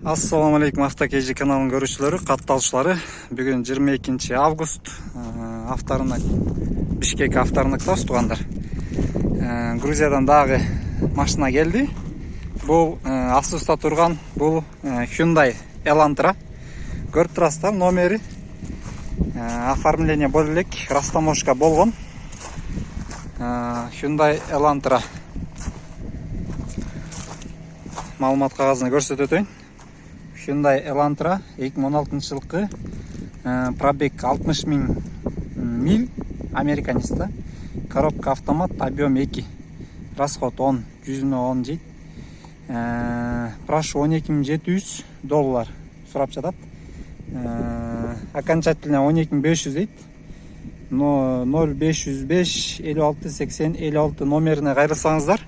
Assalamu алейкум автокежи каналының көрүүчүлөрү, катталуучулары. Бүгүн 22 август. Автарынак Бишкек автарынактабыз туугандар. Грузиядан дагы машина келди. Бул Asus'та турган бул Hyundai Elantra. Көрүп турасыздар, номери. Оформление боло элек, растаможка болгон. Hyundai Elantra. Маалымат кагазын көрсөтөт өтөйүн. Hyundai Elantra 2016 жылкы, пробег 60 000 миль, американиста. Коробка автомат, объем 2, расход 10, 110 жейт. Прошу $12,700 сурап жатат. Окончательно 12,500 дейт. Но 0505 56 80 56 номерине кайрылсаңыздар,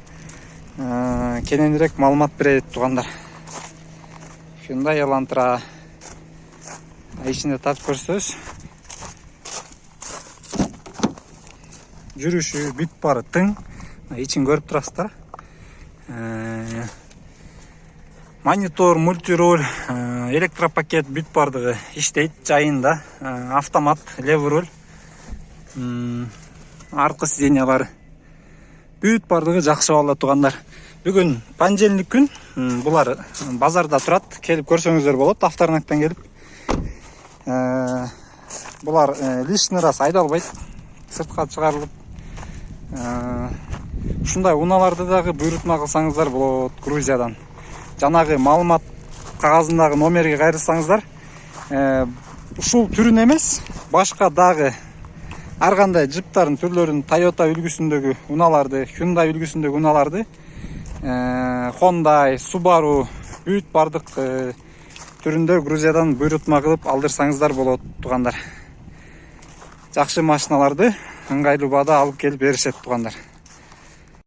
кененирээк маалымат берет туугандар. Hyundai Elantra ичинде тартып көрсөз. Жүрүшү бүт бары тың. Ичин көрүп турасыздар. Монитор, мультируль, электропакет бүт бардыгы иштейт жайында. Автомат, левый руль, аркы сиденьялары бүт бардыгы жакшы болот туугандар. Бүгүн понедельник күн. Булар базарда турат. Келип көрсөңүздөр болот, автарынактан келип. Булар лишний раз айдалбайт, сыртка чыгарылып. Ушундай унааларды дагы буйрутма кылсаңыздар болот Грузиядан. Жанагы маалымат кагазындагы номерге кайрылсаңыздар, ушул түрүн эмес, башка дагы ар кандай джиптардын түрлөрүн, Toyota үлгүсүндөгү унааларды, Hyundai үлгүсүндөгү унааларды, Honda, Subaru бүт бардык түрүндө Грузиядан буйрутма кылып алдырсаңыздар болот туугандар. Жакшы машиналарды ыңгайлуу баада алып келип беришет туугандар.